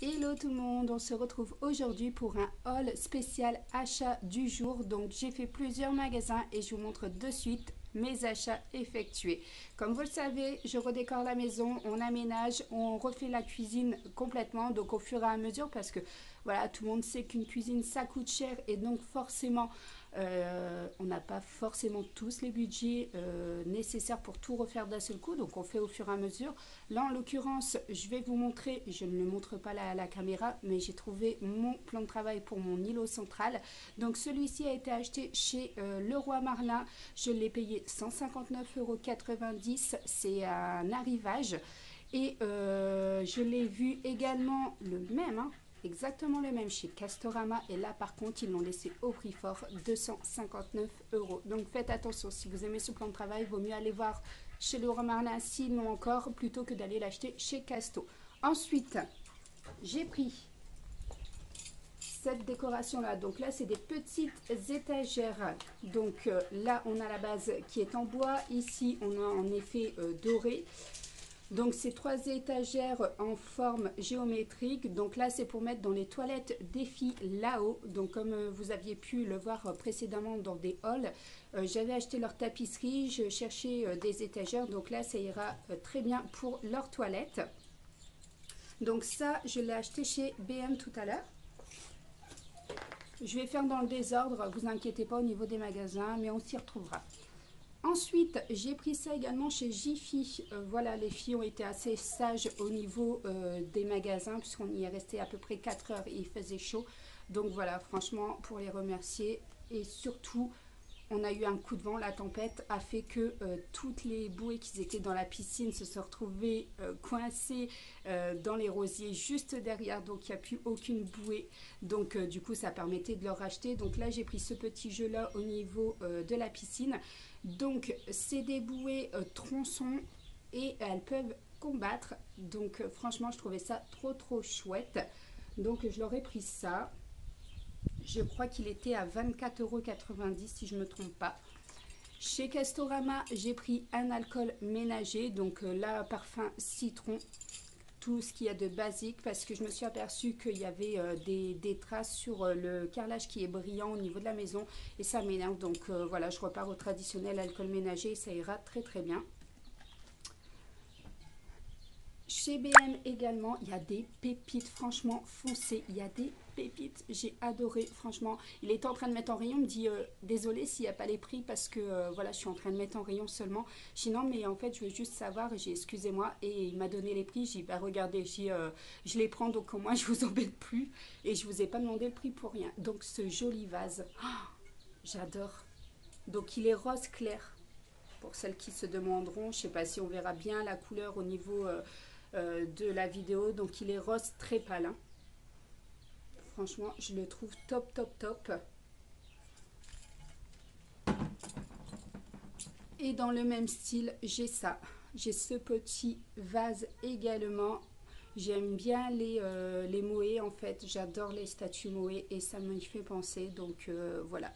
Hello tout le monde, on se retrouve aujourd'hui pour un haul spécial achat du jour. Donc j'ai fait plusieurs magasins et je vous montre de suite mes achats effectués. Comme vous le savez, je redécore la maison, on aménage, on refait la cuisine complètement, donc au fur et à mesure, parce que voilà, tout le monde sait qu'une cuisine ça coûte cher et donc forcément on n'a pas forcément tous les budgets nécessaires pour tout refaire d'un seul coup, donc on fait au fur et à mesure. Là en l'occurrence, je vais vous montrer, je ne le montre pas à la caméra, mais j'ai trouvé mon plan de travail pour mon îlot central. Donc celui-ci a été acheté chez Leroy Merlin, je l'ai payé 159,90 €, c'est un arrivage. Et je l'ai vu également le même, hein, exactement le même chez Castorama. Et là, par contre, ils l'ont laissé au prix fort, 259 €. Donc faites attention, si vous aimez ce plan de travail, il vaut mieux aller voir chez Leroy Merlin, sinon encore, plutôt que d'aller l'acheter chez Casto. Ensuite, j'ai pris cette décoration là, donc là c'est des petites étagères, donc là on a la base qui est en bois, ici on a en effet doré. Donc ces trois étagères en forme géométrique, donc là c'est pour mettre dans les toilettes des filles là-haut. Donc comme vous aviez pu le voir précédemment dans des hauls, j'avais acheté leur tapisserie, je cherchais des étagères, donc là ça ira très bien pour leur toilette. Donc ça je l'ai acheté chez BM tout à l'heure. Je vais faire dans le désordre, vous inquiétez pas au niveau des magasins, mais on s'y retrouvera. Ensuite, j'ai pris ça également chez Jiffy. Voilà, les filles ont été assez sages au niveau des magasins, puisqu'on y est resté à peu près 4 heures et il faisait chaud. Donc voilà, franchement, pour les remercier. Et surtout, on a eu un coup de vent, la tempête a fait que toutes les bouées qui étaient dans la piscine se sont retrouvées coincées dans les rosiers juste derrière, donc il n'y a plus aucune bouée, donc du coup ça permettait de leur racheter. Donc là j'ai pris ce petit jeu là au niveau de la piscine, donc c'est des bouées tronçons et elles peuvent combattre, donc franchement je trouvais ça trop chouette, donc je leur ai pris ça. Je crois qu'il était à 24,90 € si je ne me trompe pas. Chez Castorama, j'ai pris un alcool ménager, donc là, parfum citron, tout ce qu'il y a de basique, parce que je me suis aperçue qu'il y avait des traces sur le carrelage qui est brillant au niveau de la maison, et ça m'énerve, donc voilà, je repars au traditionnel alcool ménager, ça ira très bien. Chez BM également, il y a des pépites, franchement, foncez, il y a des pépites, j'ai adoré, franchement. Il était en train de mettre en rayon, il me dit désolé s'il n'y a pas les prix parce que voilà, je suis en train de mettre en rayon seulement. Je dis non, mais en fait, je veux juste savoir, j'ai excusez-moi, et il m'a donné les prix. J'ai dit bah regardez, je les prends donc au moins je vous embête plus et je vous ai pas demandé le prix pour rien. Donc ce joli vase, oh, j'adore. Donc il est rose clair. Pour celles qui se demanderont, je ne sais pas si on verra bien la couleur au niveau de la vidéo. Donc il est rose très pâle. Hein. Franchement, je le trouve top. Et dans le même style, j'ai ça. J'ai ce petit vase également. J'aime bien les moés en fait. J'adore les statues moés et ça me fait penser. Donc voilà.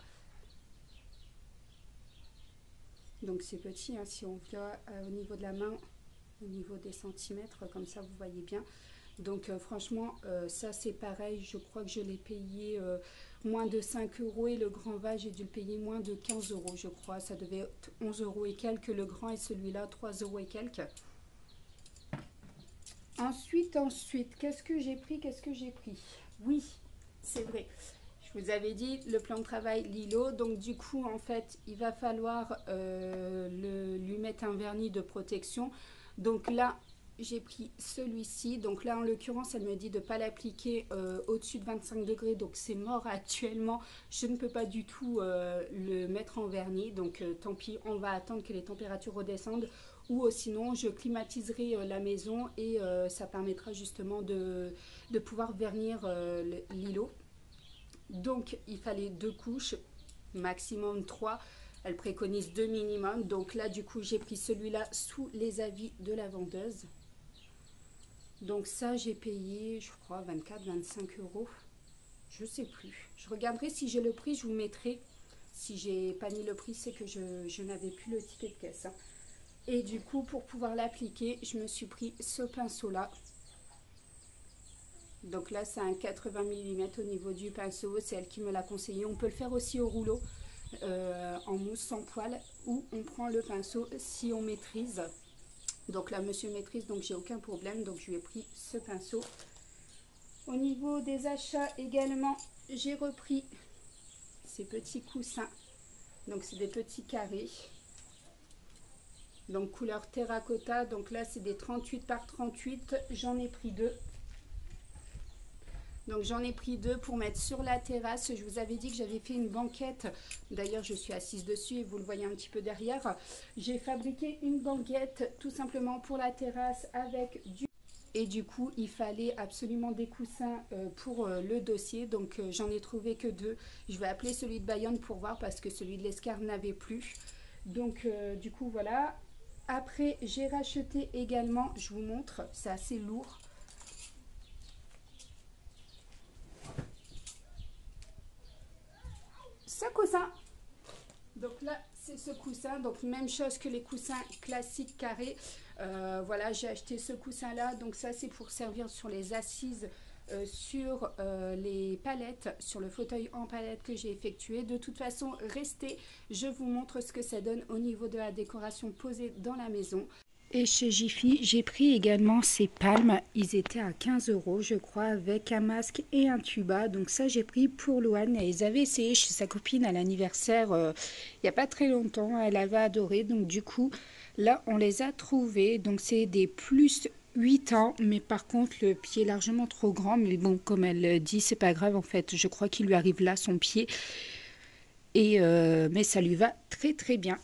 Donc c'est petit, hein, si on voit au niveau de la main, au niveau des centimètres, comme ça vous voyez bien. Donc franchement, ça c'est pareil, je crois que je l'ai payé moins de 5 € et le grand vase, j'ai dû le payer moins de 15 € je crois. Ça devait être 11 € et quelques le grand et celui-là 3 € et quelques. Ensuite, qu'est-ce que j'ai pris? Oui, c'est vrai. Je vous avais dit le plan de travail Lilo, donc du coup en fait il va falloir lui mettre un vernis de protection. Donc là j'ai pris celui-ci, donc là en l'occurrence elle me dit de ne pas l'appliquer au-dessus de 25 degrés, donc c'est mort actuellement, je ne peux pas du tout le mettre en vernis, donc tant pis, on va attendre que les températures redescendent, ou sinon je climatiserai la maison et ça permettra justement de pouvoir vernir l'îlot. Donc il fallait 2 couches, maximum 3. Elle préconise 2 minimum. Donc là du coup j'ai pris celui-là sous les avis de la vendeuse. Donc ça j'ai payé je crois 24-25 €. Je sais plus. Je regarderai si j'ai le prix, je vous mettrai. Si j'ai pas mis le prix, c'est que je n'avais plus le ticket de caisse. Hein. Et du coup pour pouvoir l'appliquer, je me suis pris ce pinceau là. Donc là, c'est un 80 mm au niveau du pinceau. C'est elle qui me l'a conseillé. On peut le faire aussi au rouleau, en mousse sans poil, ou on prend le pinceau si on maîtrise. Donc là, monsieur maîtrise, donc j'ai aucun problème. Donc je lui ai pris ce pinceau. Au niveau des achats également, j'ai repris ces petits coussins. Donc c'est des petits carrés. Donc couleur terracotta. Donc là, c'est des 38 par 38. J'en ai pris deux. Donc j'en ai pris deux pour mettre sur la terrasse. Je vous avais dit que j'avais fait une banquette. D'ailleurs, je suis assise dessus et vous le voyez un petit peu derrière. J'ai fabriqué une banquette tout simplement pour la terrasse avec du... Et du coup, il fallait absolument des coussins pour le dossier. Donc j'en ai trouvé que deux. Je vais appeler celui de Bayonne pour voir parce que celui de l'Escar n'avait plus. Donc du coup, voilà. Après, j'ai racheté également, je vous montre, c'est assez lourd. Ce coussin. Donc là, c'est ce coussin. Donc même chose que les coussins classiques carrés. Voilà, j'ai acheté ce coussin là. Donc ça, c'est pour servir sur les assises, sur les palettes, sur le fauteuil en palette que j'ai effectué. De toute façon, restez, je vous montre ce que ça donne au niveau de la décoration posée dans la maison. Et chez Jiffy, j'ai pris également ces palmes. Ils étaient à 15 € je crois, avec un masque et un tuba. Donc ça, j'ai pris pour Louane. Ils avaient essayé chez sa copine à l'anniversaire il n'y a pas très longtemps. Elle avait adoré. Donc du coup, là, on les a trouvés. Donc c'est des plus 8 ans. Mais par contre, le pied est largement trop grand. Mais bon, comme elle dit, c'est pas grave en fait. Je crois qu'il lui arrive là, son pied. Et mais ça lui va très très bien.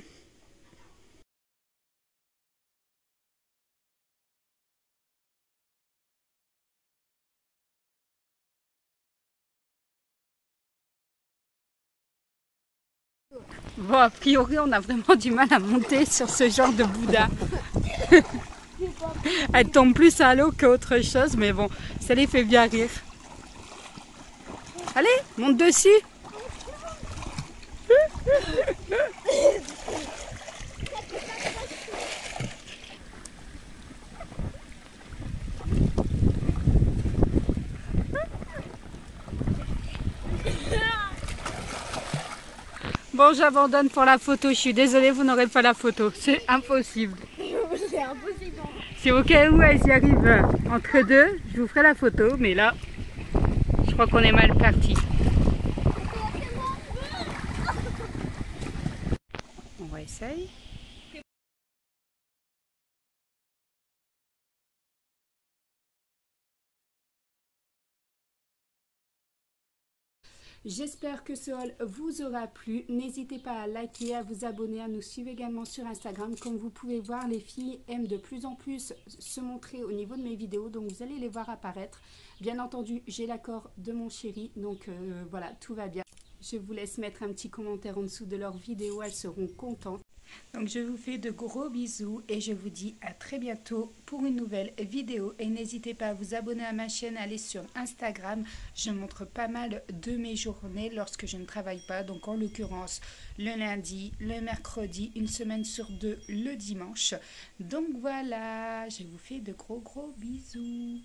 Bon, a priori, on a vraiment du mal à monter sur ce genre de Bouddha. Elle tombe plus à l'eau qu'autre chose, mais bon, ça les fait bien rire. Allez, monte dessus. Bon, j'abandonne pour la photo. Je suis désolée, vous n'aurez pas la photo. C'est impossible. C'est impossible. Si au cas où elles y arrivent entre deux, je vous ferai la photo. Mais là, je crois qu'on est mal parti. On va essayer. J'espère que ce haul vous aura plu. N'hésitez pas à liker, à vous abonner, à nous suivre également sur Instagram. Comme vous pouvez voir, les filles aiment de plus en plus se montrer au niveau de mes vidéos. Donc vous allez les voir apparaître. Bien entendu, j'ai l'accord de mon chéri. Donc voilà, tout va bien. Je vous laisse mettre un petit commentaire en dessous de leurs vidéos. Elles seront contentes. Donc je vous fais de gros bisous et je vous dis à très bientôt pour une nouvelle vidéo. Et n'hésitez pas à vous abonner à ma chaîne, aller sur Instagram. Je montre pas mal de mes journées lorsque je ne travaille pas. Donc en l'occurrence le lundi, le mercredi, une semaine sur deux le dimanche. Donc voilà, je vous fais de gros bisous.